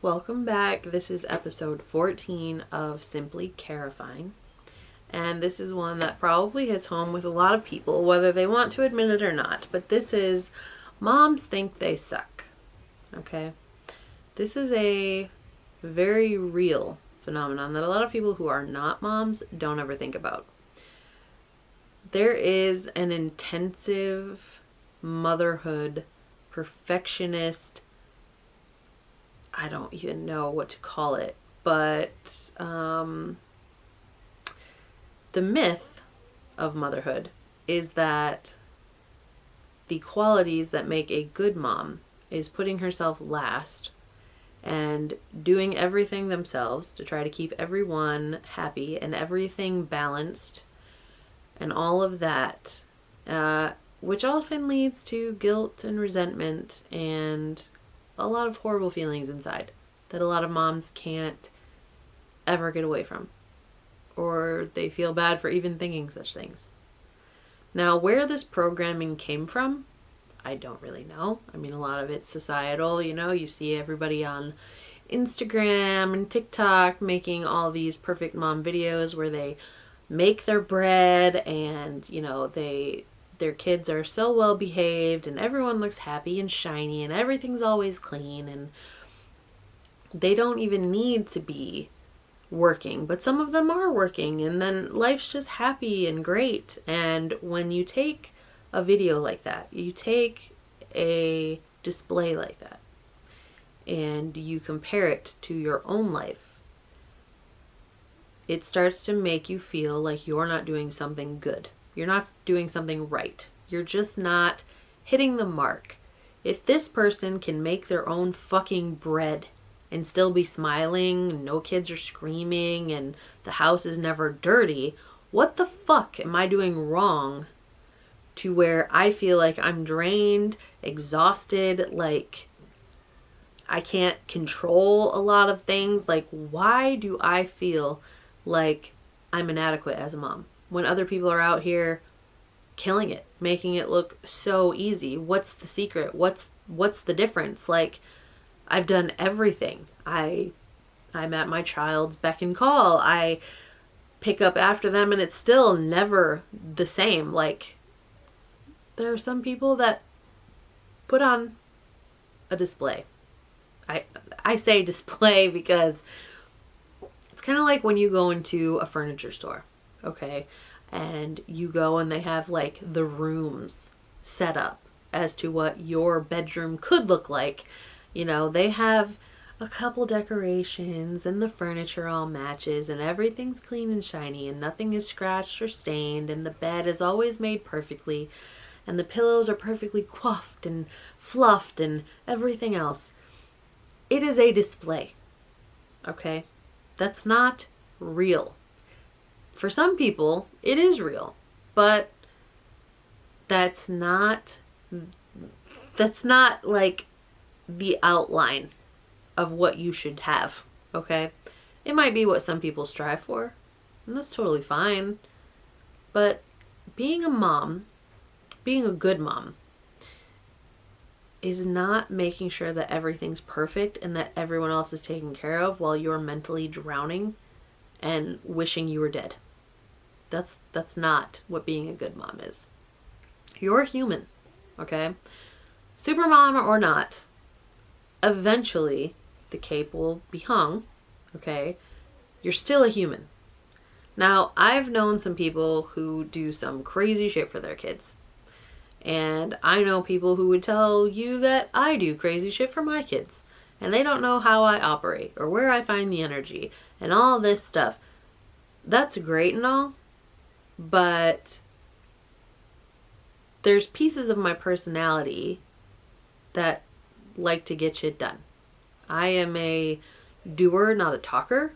Welcome back. This is episode 14 of Simply Carifying. And this is one that probably hits home with a lot of people, whether they want to admit it or not. But this is moms think they suck. Okay? This is a very real phenomenon that a lot of people who are not moms don't ever think about. There is an intensive motherhood, perfectionist, I don't even know what to call it, but the myth of motherhood is that the qualities that make a good mom is putting herself last and doing everything themselves to try to keep everyone happy and everything balanced and all of that, which often leads to guilt and resentment and a lot of horrible feelings inside that a lot of moms can't ever get away from, or they feel bad for even thinking such things. Now, where this programming came from, I don't really know. I mean, a lot of it's societal, you see everybody on Instagram and TikTok making all these perfect mom videos where they make their bread and, their kids are so well behaved and everyone looks happy and shiny and everything's always clean and they don't even need to be working, but some of them are working and then life's just happy and great. And when you take a video like that, you take a display like that and you compare it to your own life, it starts to make you feel like you're not doing something good. You're not doing something right. You're just not hitting the mark. If this person can make their own fucking bread and still be smiling, no kids are screaming, and the house is never dirty, what the fuck am I doing wrong to where I feel like I'm drained, exhausted, like I can't control a lot of things? Like, why do I feel like I'm inadequate as a mom when other people are out here killing it, making it look so easy? What's the secret? What's the difference? Like, I've done everything. I'm at my child's beck and call. I pick up after them and it's still never the same. Like, there are some people that put on a display. I say display because it's kind of like when you go into a furniture store, okay? And you go and they have like the rooms set up as to what your bedroom could look like. They have a couple decorations and the furniture all matches and everything's clean and shiny and nothing is scratched or stained and the bed is always made perfectly and the pillows are perfectly coiffed and fluffed and everything else. It is a display, okay? That's not real. For some people, it is real, but that's not like the outline of what you should have, okay? It might be what some people strive for, and that's totally fine. But being a mom, being a good mom, is not making sure that everything's perfect and that everyone else is taken care of while you're mentally drowning and wishing you were dead. That's not what being a good mom is. You're human, okay? Supermom or not, eventually the cape will be hung, okay? You're still a human. Now, I've known some people who do some crazy shit for their kids. And I know people who would tell you that I do crazy shit for my kids. And they don't know how I operate or where I find the energy and all this stuff. That's great and all, but there's pieces of my personality that like to get shit done. I am a doer, not a talker.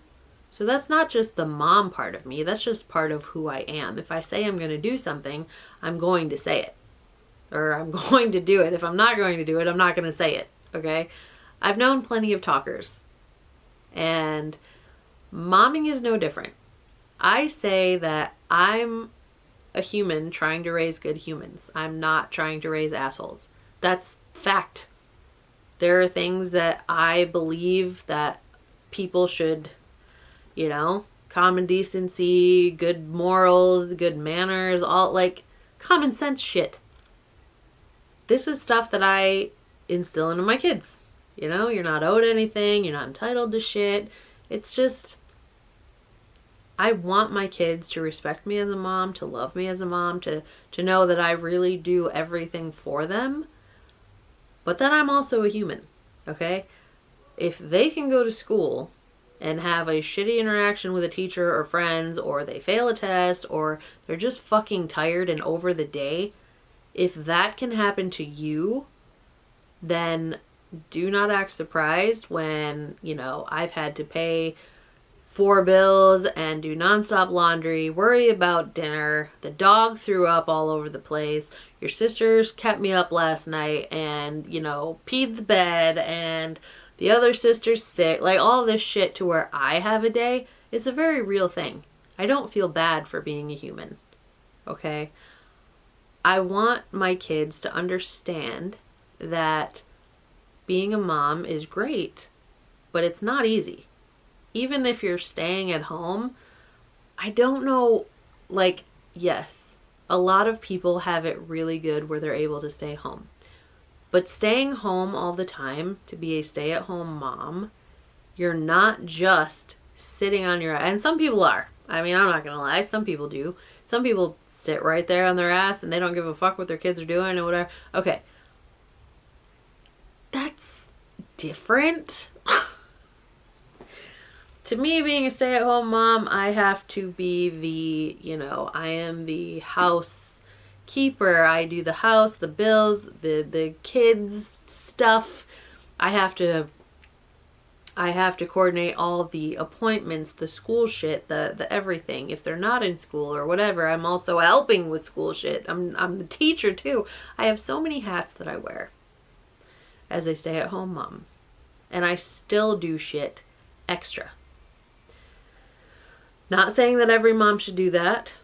So that's not just the mom part of me. That's just part of who I am. If I say I'm going to do something, I'm going to say it. Or I'm going to do it. If I'm not going to do it, I'm not going to say it. Okay? I've known plenty of talkers. And momming is no different. I say that I'm a human trying to raise good humans. I'm not trying to raise assholes. That's fact. There are things that I believe that people should, common decency, good morals, good manners, all like common sense shit. This is stuff that I instill into my kids. You're not owed anything. You're not entitled to shit. It's just, I want my kids to respect me as a mom, to love me as a mom, to know that I really do everything for them, but that I'm also a human, okay? If they can go to school and have a shitty interaction with a teacher or friends, or they fail a test, or they're just fucking tired and over the day, if that can happen to you, then do not act surprised when, I've had to pay 4 bills and do nonstop laundry, worry about dinner, the dog threw up all over the place, your sisters kept me up last night and, peed the bed, and the other sister's sick, like all this shit to where I have a day. It's a very real thing. I don't feel bad for being a human, okay? I want my kids to understand that being a mom is great, but it's not easy. Even if you're staying at home, I don't know, yes, a lot of people have it really good where they're able to stay home. But staying home all the time to be a stay-at-home mom, you're not just sitting on your ass. And some people are. I mean, I'm not going to lie. Some people do. Some people sit right there on their ass and they don't give a fuck what their kids are doing or whatever. Okay. That's different. To me, being a stay-at-home mom, I have to be I am the housekeeper. I do the house, the bills, the kids stuff. I have to coordinate all the appointments, the school shit, the everything. If they're not in school or whatever, I'm also helping with school shit. I'm the teacher too. I have so many hats that I wear as a stay-at-home mom. And I still do shit extra. Not saying that every mom should do that.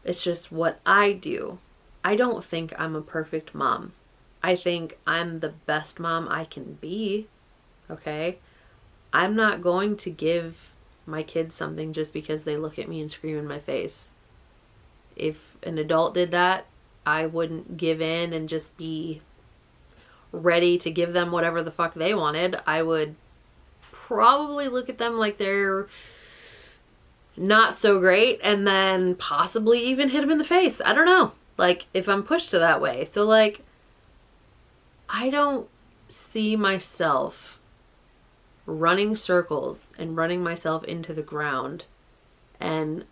It's just what I do. I don't think I'm a perfect mom. I think I'm the best mom I can be. Okay? I'm not going to give my kids something just because they look at me and scream in my face. If an adult did that, I wouldn't give in and just be ready to give them whatever the fuck they wanted. I would probably look at them like they're not so great and then possibly even hit them in the face. I don't know. If I'm pushed to that way. So I don't see myself running circles and running myself into the ground and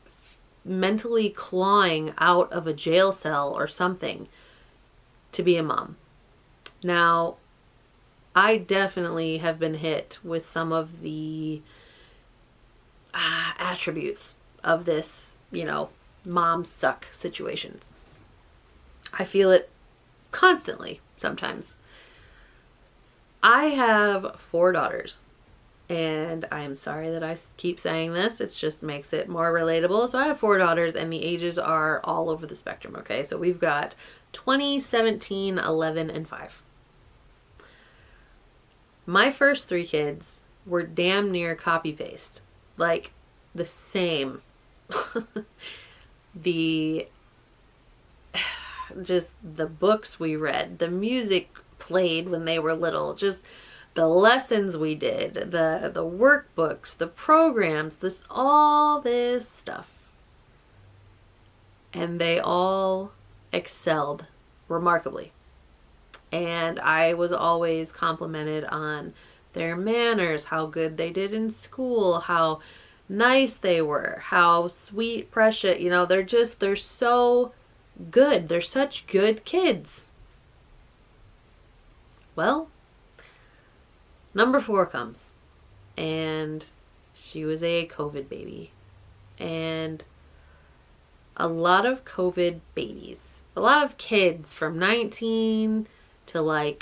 mentally clawing out of a jail cell or something to be a mom. Now, I definitely have been hit with some of the attributes of this, mom suck situations. I feel it constantly sometimes. I have 4 daughters, and I'm sorry that I keep saying this. It just makes it more relatable. So I have 4 daughters, and the ages are all over the spectrum, okay? So we've got 20, 17, 11, and 5. My first 3 kids were damn near copy-paste. The same. Just the books we read, the music played when they were little, just the lessons we did, the workbooks, the programs, all this stuff. And they all excelled remarkably. And I was always complimented on their manners, how good they did in school, how nice they were, how sweet, precious, they're so good. They're such good kids. Well, number 4 comes, and she was a COVID baby. And a lot of COVID babies, a lot of kids from 19 to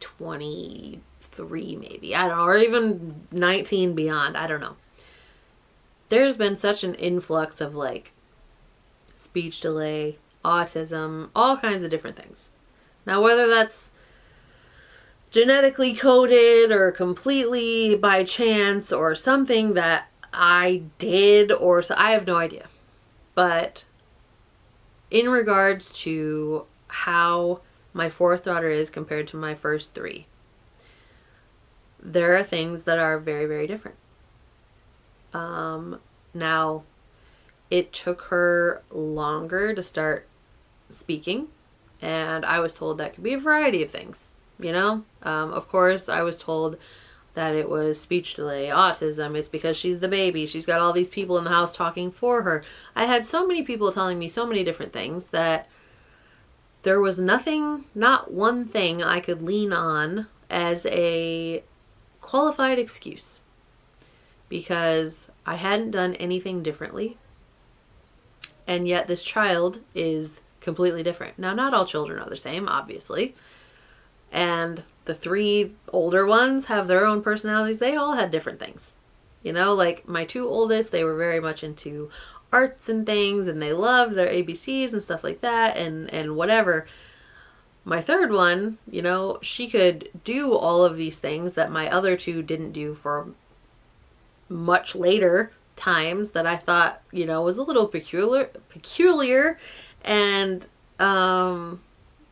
23 maybe, I don't know, or even 19 beyond, I don't know. There's been such an influx of speech delay, autism, all kinds of different things. Now, whether that's genetically coded or completely by chance or something that I did, or so I have no idea. But in regards to how my fourth daughter is compared to my first three, there are things that are very, very different. Now, it took her longer to start speaking, and I was told that could be a variety of things, you know? Of course, I was told that it was speech delay, autism, it's because she's the baby, she's got all these people in the house talking for her. I had so many people telling me so many different things that there was nothing, not one thing I could lean on as a qualified excuse, because I hadn't done anything differently, and yet this child is completely different. Now, not all children are the same, obviously, and the three older ones have their own personalities. They all had different things. You know, like my two oldest, they were very much into arts and things, and they loved their ABCs and stuff like that, and whatever. My third one, you know, she could do all of these things that my other two didn't do for much later times that I thought, you know, was a little peculiar. And,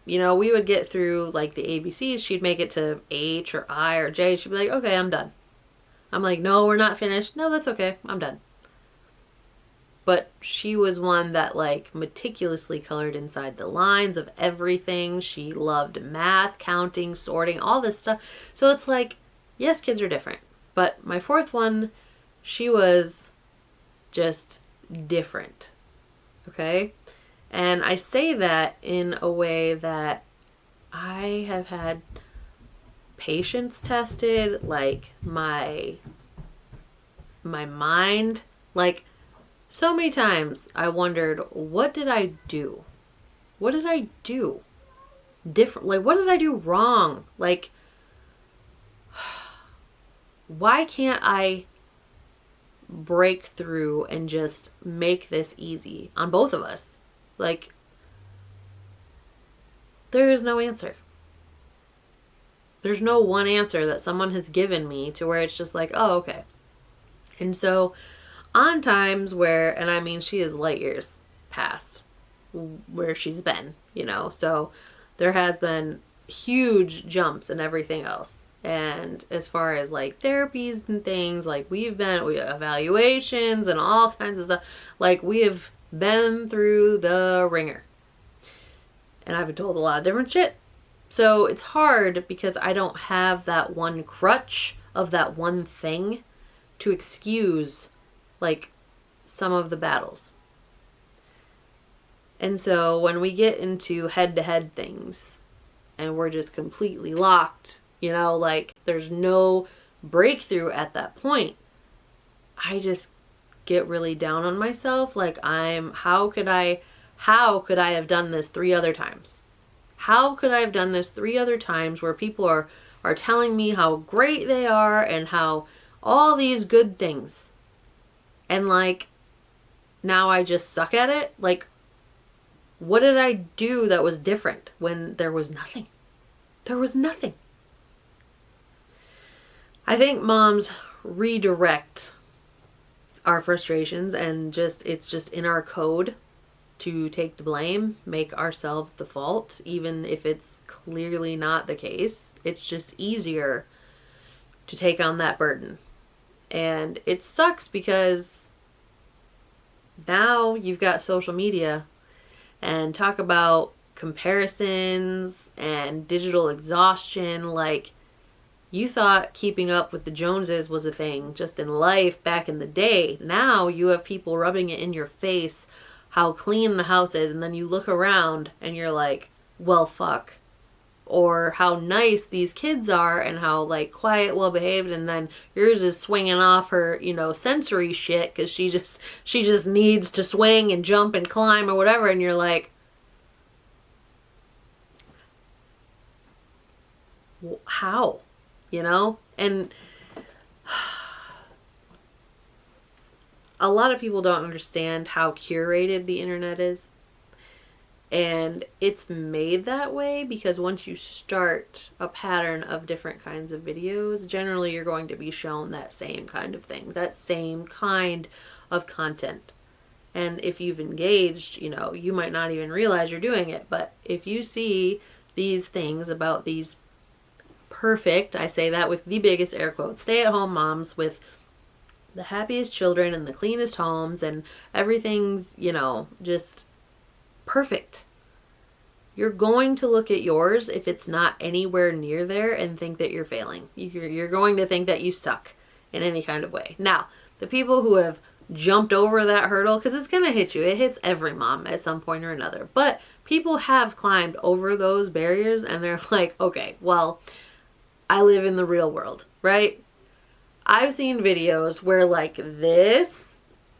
you know, we would get through like the ABCs. She'd make it to H or I or J. She'd be like, okay, I'm done. I'm like, no, we're not finished. No, that's okay. I'm done. But she was one that like meticulously colored inside the lines of everything. She loved math, counting, sorting, all this stuff. So it's like, yes, kids are different. But my fourth one, she was just different. Okay? And I say that in a way that I have had patience tested, like my mind, like so many times I wondered, what did I do? What did I do different? Like, what did I do wrong? Like, why can't I break through and just make this easy on both of us? Like, there is no answer. There's no one answer that someone has given me to where it's just like, oh, okay. And so on times where, and I mean, she is light years past where she's been, you know, so there has been huge jumps and everything else. And as far as like therapies and things, like we have evaluations and all kinds of stuff, like we have been through the ringer. And I've been told a lot of different shit. So it's hard because I don't have that one crutch of that one thing to excuse like some of the battles. And so when we get into head-to-head things and we're just completely locked, you know, like there's no breakthrough at that point, I just get really down on myself. Like how could I have done this 3 other times? How could I have done this 3 other times where people are telling me how great they are and how all these good things, and like now I just suck at it? Like, what did I do that was different when there was nothing? There was nothing. I think moms redirect our frustrations, and it's just in our code to take the blame, make ourselves the fault, even if it's clearly not the case. It's just easier to take on that burden. And it sucks because now you've got social media, and talk about comparisons and digital exhaustion. Like, you thought keeping up with the Joneses was a thing just in life back in the day. Now you have people rubbing it in your face how clean the house is, and then you look around and you're like, well, fuck. Or how nice these kids are and how like quiet, well behaved, and then yours is swinging off her, you know, sensory shit because she just needs to swing and jump and climb or whatever, and you're like, how? You know? And a lot of people don't understand how curated the internet is. And it's made that way because once you start a pattern of different kinds of videos, generally you're going to be shown that same kind of thing, that same kind of content. And if you've engaged, you know, you might not even realize you're doing it. But if you see these things about these perfect, I say that with the biggest air quotes, stay-at-home moms with the happiest children and the cleanest homes and everything's, you know, just perfect. You're going to look at yours if it's not anywhere near there and think that you're failing. You're going to think that you suck in any kind of way. Now, the people who have jumped over that hurdle, because it's going to hit you. It hits every mom at some point or another. But people have climbed over those barriers and they're like, okay, well, I live in the real world, right? I've seen videos where like this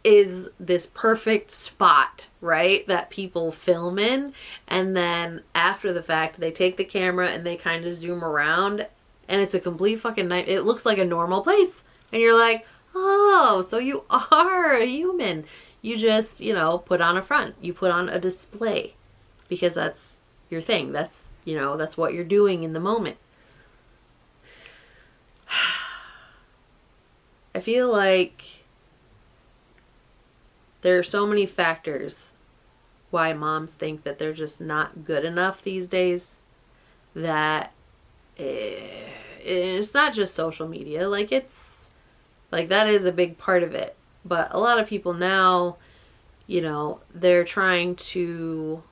is this perfect spot, right, that people film in, and then after the fact they take the camera and they kind of zoom around and it's a complete fucking night. It looks like a normal place and you're like, oh, so you are a human. You just, you know, put on a front, you put on a display because that's your thing. That's, you know, that's what you're doing in the moment. I feel like there are so many factors why moms think that they're just not good enough these days that it's not just social media. Like, it's like that is a big part of it. But a lot of people now, you know, they're trying to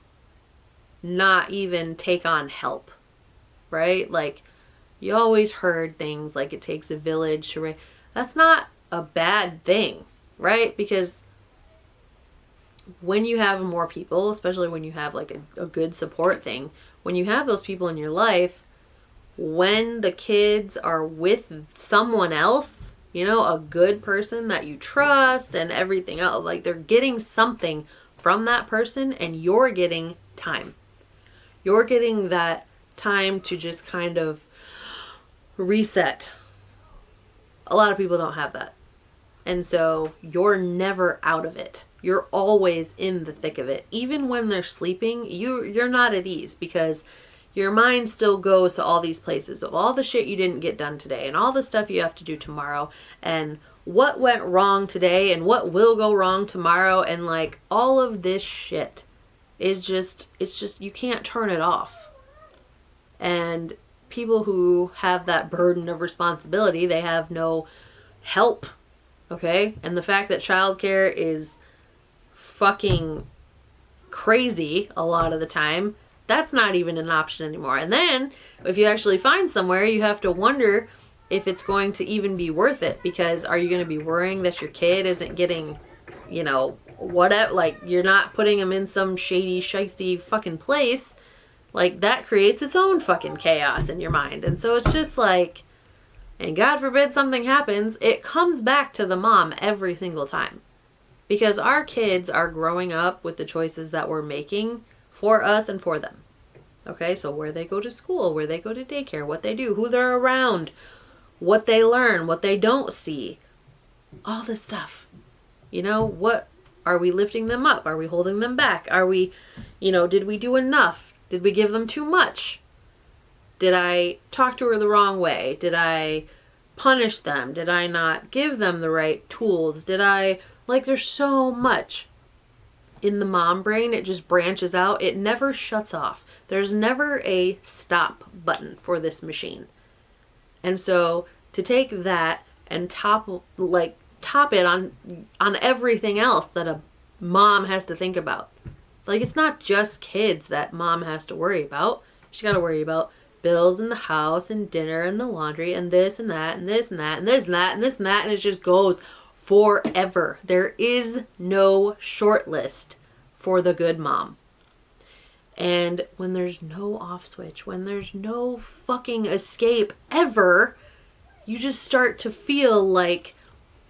not even take on help, right? Like, you always heard things like it takes a village to raise. That's not a bad thing, right? Because when you have more people, especially when you have like a good support thing, when you have those people in your life, when the kids are with someone else, you know, a good person that you trust and everything else, like they're getting something from that person and you're getting time. You're getting that time to just kind of reset. A lot of people don't have that. And so you're never out of it. You're always in the thick of it. Even when they're sleeping, you're not at ease because your mind still goes to all these places of all the shit you didn't get done today and all the stuff you have to do tomorrow and what went wrong today and what will go wrong tomorrow, and like all of this shit is just, it's just, you can't turn it off. And people who have that burden of responsibility, they have no help, okay? And the fact that childcare is fucking crazy a lot of the time, that's not even an option anymore. And then if you actually find somewhere, you have to wonder if it's going to even be worth it, because are you going to be worrying that your kid isn't getting, you know, whatever, like you're not putting them in some shady, shisty fucking place. Like, that creates its own fucking chaos in your mind. And so it's just like, and God forbid something happens, it comes back to the mom every single time. Because our kids are growing up with the choices that we're making for us and for them. Okay, so where they go to school, where they go to daycare, what they do, who they're around, what they learn, what they don't see. All this stuff. You know, what, are we lifting them up? Are we holding them back? Are we, you know, did we do enough? Did we give them too much? Did I talk to her the wrong way? Did I punish them? Did I not give them the right tools? Did I, like, there's so much in the mom brain. It just branches out. It never shuts off. There's never a stop button for this machine. And so to take that and top it on everything else that a mom has to think about. Like, it's not just kids that mom has to worry about. She's got to worry about bills in the house and dinner and the laundry and this and that and this and that and this and that and this and that. And it just goes forever. There is no short list for the good mom. And when there's no off switch, when there's no fucking escape ever, you just start to feel like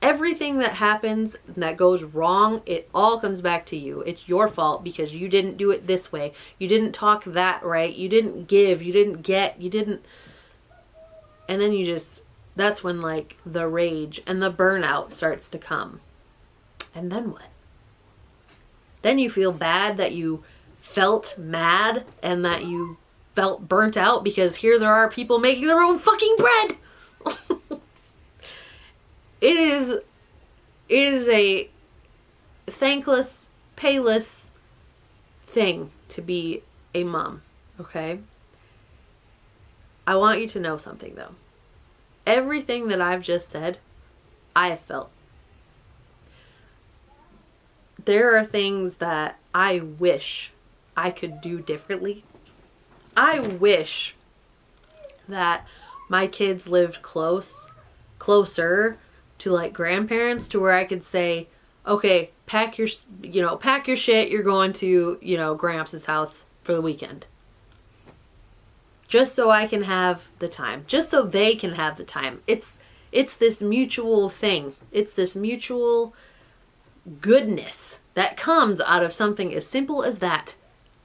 everything that happens that goes wrong, it all comes back to you. It's your fault because you didn't do it this way. You didn't talk that right. You didn't give. You didn't get. You didn't. And then you just, that's when like the rage and the burnout starts to come. And then what? Then you feel bad that you felt mad and that you felt burnt out because here there are people making their own fucking bread. It is a thankless, payless thing to be a mom, okay? I want you to know something though. Everything that I've just said, I have felt. There are things that I wish I could do differently. I wish that my kids lived closer to like grandparents, to where I could say, okay, pack your shit, you're going to, Gramps' house for the weekend. Just so I can have the time. Just so they can have the time. It's this mutual thing. It's this mutual goodness that comes out of something as simple as that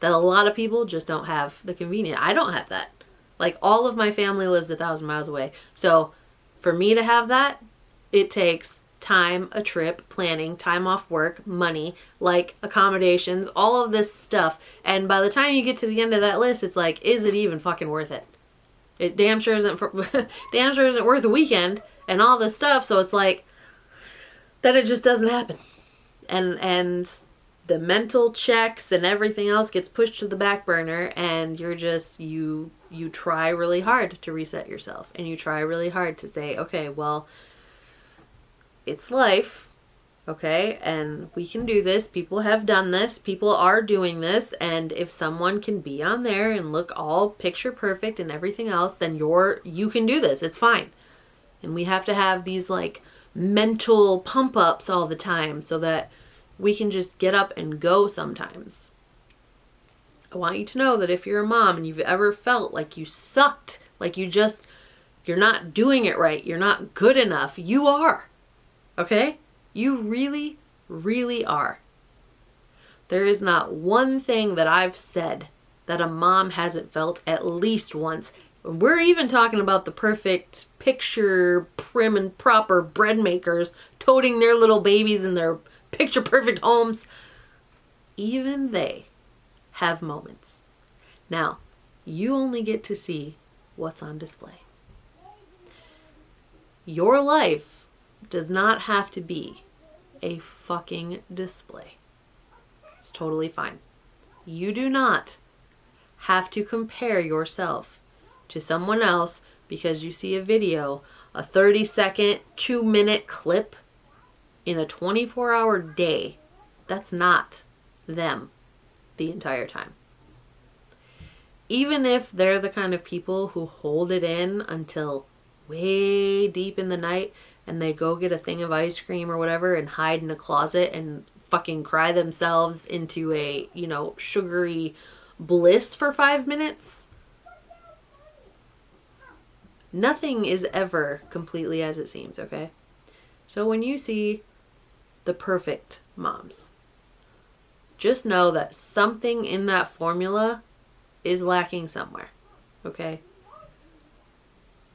a lot of people just don't have the convenience. I don't have that. Like, all of my family lives 1,000 miles away. So for me to have that, it takes time, a trip, planning, time off work, money, like accommodations, all of this stuff. And by the time you get to the end of that list, it's like, is it even fucking worth it? It damn sure isn't worth a weekend and all this stuff. So it's like that it just doesn't happen. And the mental checks and everything else gets pushed to the back burner, and you're just, you try really hard to reset yourself, and you try really hard to say, okay, well, it's life, okay, and we can do this. People have done this. People are doing this, and if someone can be on there and look all picture perfect and everything else, then you can do this. It's fine. And we have to have these like mental pump ups all the time so that we can just get up and go sometimes. I want you to know that if you're a mom and you've ever felt like you sucked, like you're not doing it right, you're not good enough, you are. Okay? You really, really are. There is not one thing that I've said that a mom hasn't felt at least once. We're even talking about the perfect picture, prim and proper bread makers toting their little babies in their picture perfect homes. Even they have moments. Now, you only get to see what's on display. Your life does not have to be a fucking display. It's totally fine. You do not have to compare yourself to someone else because you see a video, a 30-second, 2-minute clip in a 24-hour day. That's not them the entire time. Even if they're the kind of people who hold it in until way deep in the night and they go get a thing of ice cream or whatever and hide in a closet and fucking cry themselves into a, sugary bliss for 5 minutes. Nothing is ever completely as it seems, okay? So when you see the perfect moms, just know that something in that formula is lacking somewhere, okay?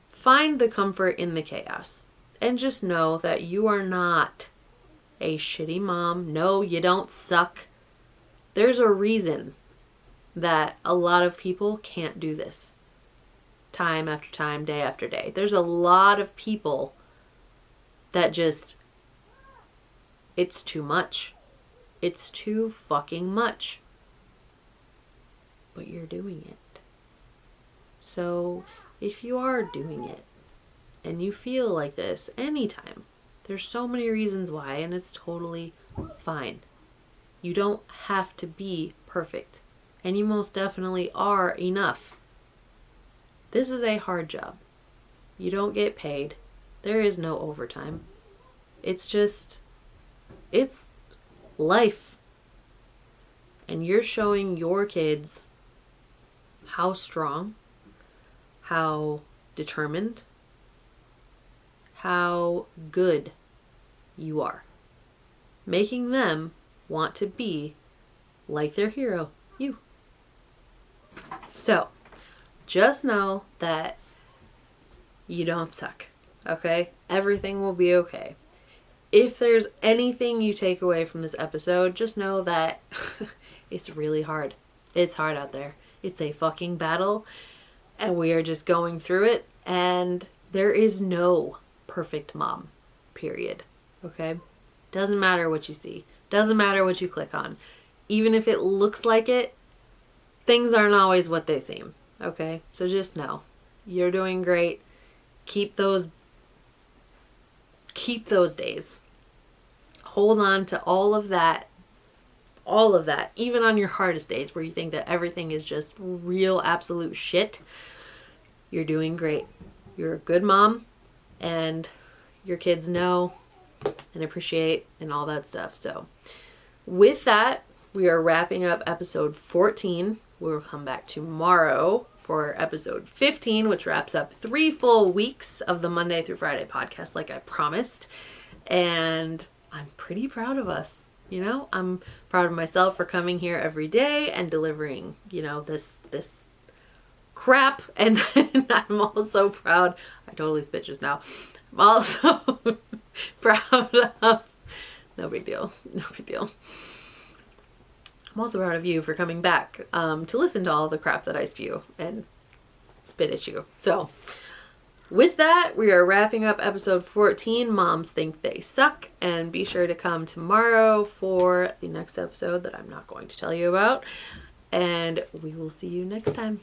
Find the comfort in the chaos and just know that you are not a shitty mom. No, you don't suck. There's a reason that a lot of people can't do this time after time, day after day. There's a lot of people that just, it's too much. It's too fucking much. But you're doing it. So if you are doing it and you feel like this anytime, there's so many reasons why, and it's totally fine. You don't have to be perfect, and you most definitely are enough. This is a hard job. You don't get paid. There is no overtime. It's life. And you're showing your kids how strong, how determined, how good you are. Making them want to be like their hero, you. So, just know that you don't suck, okay? Everything will be okay. If there's anything you take away from this episode, just know that it's really hard. It's hard out there. It's a fucking battle, and we are just going through it, and there is no perfect mom, period. Okay? Doesn't matter what you see. Doesn't matter what you click on. Even if it looks like it, things aren't always what they seem. Okay? So just know, you're doing great. Keep those days. Hold on to all of that, even on your hardest days where you think that everything is just real absolute shit. You're doing great. You're a good mom, and your kids know and appreciate and all that stuff. So with that, we are wrapping up episode 14. We'll come back tomorrow for episode 15, which wraps up 3 full weeks of the Monday through Friday podcast, like I promised. And I'm pretty proud of us. You know, I'm proud of myself for coming here every day and delivering, you know, this crap. And then I'm also proud, I totally spit just now. I'm also proud of, no big deal. I'm also proud of you for coming back to listen to all the crap that I spew and spit at you. So with that, we are wrapping up episode 14, Moms Think They Suck, and be sure to come tomorrow for the next episode that I'm not going to tell you about, and we will see you next time.